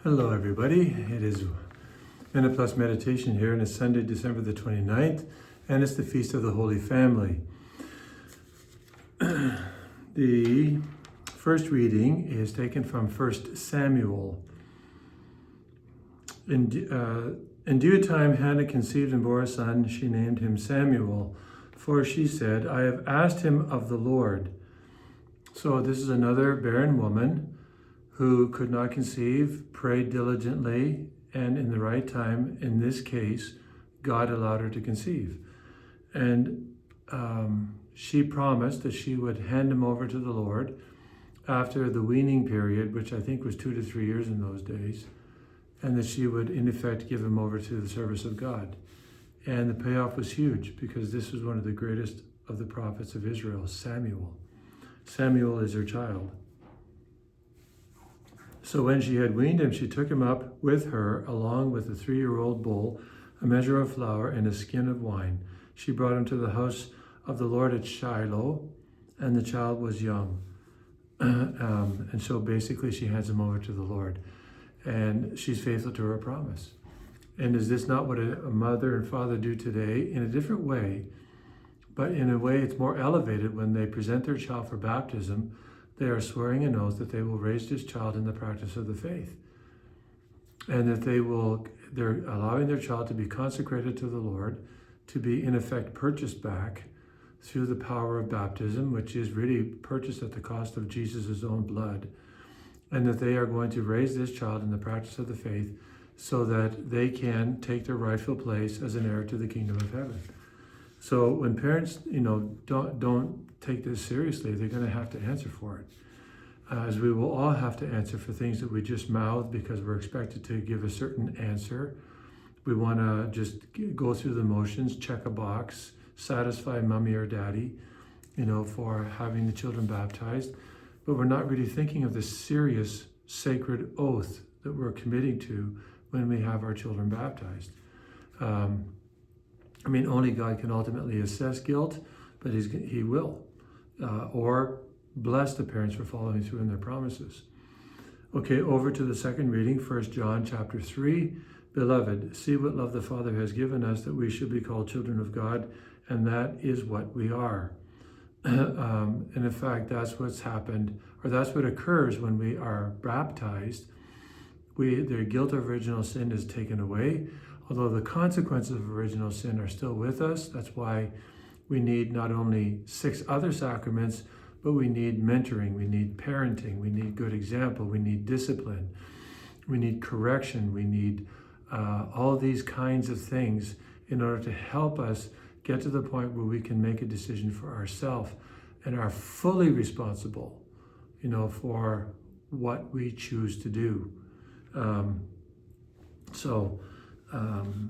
Hello everybody, it is Minute Plus Meditation here, and it's Sunday, December the 29th, and it's the Feast of the Holy Family. The first reading is taken from 1 Samuel. In due time, Hannah conceived and bore a son. She named him Samuel, for she said, I have asked him of the Lord. So this is another barren woman who could not conceive, prayed diligently, and in the right time, in this case, God allowed her to conceive. And she promised that she would hand him over to the Lord after the weaning period, which I think was 2 to 3 years in those days, and that she would, in effect, give him over to the service of God. And the payoff was huge, because this was one of the greatest of the prophets of Israel, Samuel. Samuel is her child. So when she had weaned him, she took him up with her, along with a 3-year-old bull, a measure of flour, and a skin of wine. She brought him to the house of the Lord at Shiloh, and the child was young. And so basically she hands him over to the Lord. And she's faithful to her promise. And is this not what a mother and father do today? In a different way, but in a way it's more elevated. When they present their child for baptism, they are swearing an oath that they will raise this child in the practice of the faith, and that they're allowing their child to be consecrated to the Lord, to be in effect purchased back through the power of baptism, which is really purchased at the cost of Jesus' own blood, and that they are going to raise this child in the practice of the faith so that they can take their rightful place as an heir to the kingdom of heaven. So when parents, don't take this seriously, they're going to have to answer for it. As we will all have to answer for things that we just mouth because we're expected to give a certain answer. We want to just go through the motions, check a box, satisfy mommy or daddy, for having the children baptized. But we're not really thinking of the serious sacred oath that we're committing to when we have our children baptized. Only God can ultimately assess guilt, but he will. Or bless the parents for following through in their promises. Okay, over to the second reading, 1 John chapter 3. Beloved, see what love the Father has given us, that we should be called children of God, and that is what we are. And in fact, that's what's happened, or that's what occurs when we are baptized. The guilt of original sin is taken away, although the consequences of original sin are still with us. That's why we need not only 6 other sacraments, but we need mentoring, we need parenting, we need good example, we need discipline, we need correction, we need all these kinds of things in order to help us get to the point where we can make a decision for ourselves and are fully responsible, for what we choose to do.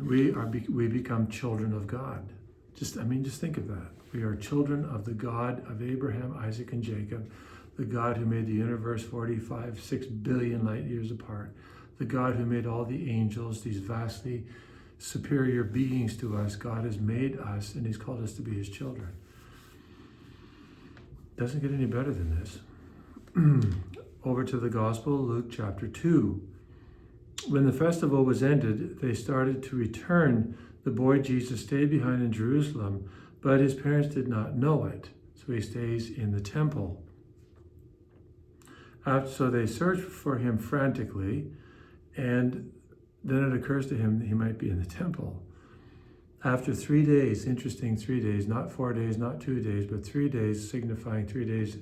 We become children of God. Just think of that. We are children of the God of Abraham, Isaac, and Jacob, the God who made the universe 6 billion light years apart, the God who made all the angels, these vastly superior beings to us. God has made us, and he's called us to be his children. Doesn't get any better than this. Over to the Gospel, Luke chapter 2. When the festival was ended, they started to return. The boy Jesus stayed behind in Jerusalem, but his parents did not know it. So he stays in the temple. So they search for him frantically, and then it occurs to him that he might be in the temple. After 3 days, interesting 3 days, not 4 days, not 2 days, but 3 days, signifying 3 days,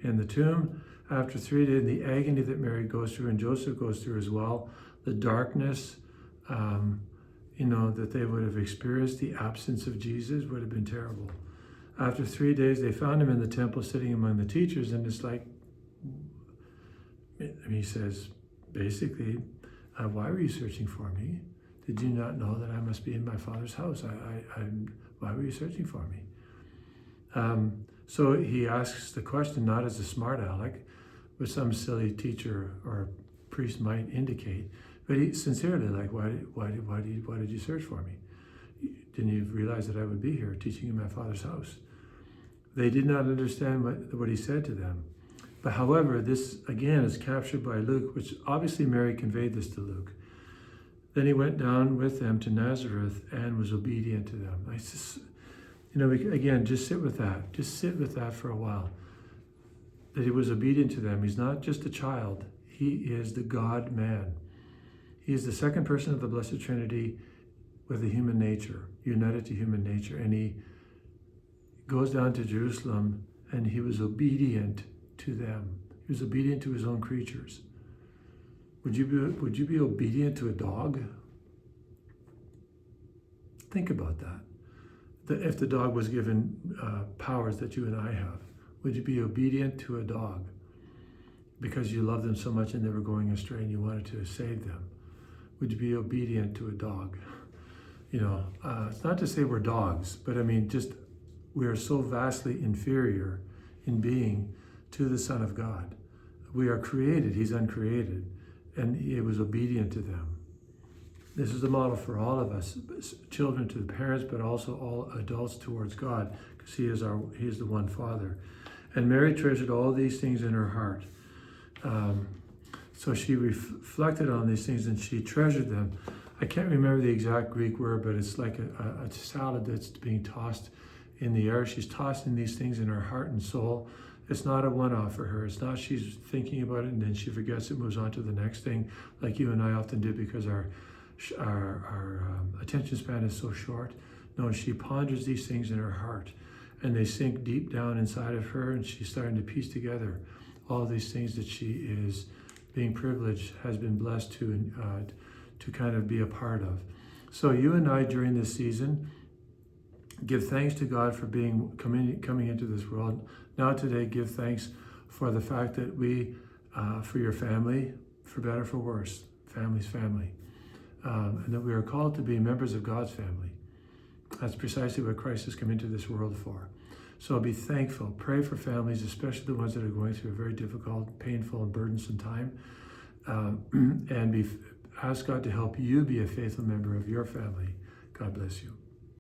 in the tomb. After 3 days, the agony that Mary goes through and Joseph goes through as well, the darkness, that they would have experienced, the absence of Jesus would have been terrible. After 3 days, they found him in the temple sitting among the teachers, and it's like, he says, basically, why were you searching for me? Did you not know that I must be in my Father's house? Why were you searching for me? So he asks the question not as a smart aleck, which some silly teacher or priest might indicate, but he sincerely, why did you search for me? Didn't you realize that I would be here teaching in my Father's house? They did not understand what he said to them. But however, this again is captured by Luke, which obviously Mary conveyed this to Luke. Then he went down with them to Nazareth and was obedient to them. I just, again, just sit with that. Just sit with that for a while. That he was obedient to them. He's not just a child. He is the God-man. He is the second person of the Blessed Trinity with a human nature, united to human nature. And he goes down to Jerusalem and he was obedient to them. He was obedient to his own creatures. Would you be obedient to a dog? Think about that. If the dog was given powers that you and I have, would you be obedient to a dog because you love them so much and they were going astray and you wanted to save them? Would you be obedient to a dog? It's not to say we're dogs, but I mean, just we are so vastly inferior in being to the Son of God. We are created, he's uncreated, and he was obedient to them. This is the model for all of us, children to the parents, but also all adults towards God, because he is the one Father. And Mary treasured all these things in her heart. So she reflected on these things and she treasured them. I can't remember the exact Greek word, but it's like a salad that's being tossed in the air. She's tossing these things in her heart and soul. It's not a one-off for her. It's not she's thinking about it and then she forgets it, moves on to the next thing, like you and I often do because our attention span is so short. No, she ponders these things in her heart and they sink deep down inside of her, and she's starting to piece together all these things that she is being privileged, has been blessed to kind of be a part of. So you and I during this season, give thanks to God for coming into this world. Now today, give thanks for the fact that we, for your family, for better, for worse, family's family, and that we are called to be members of God's family. That's precisely what Christ has come into this world for. So be thankful. Pray for families, especially the ones that are going through a very difficult, painful, and burdensome time. And ask God to help you be a faithful member of your family. God bless you.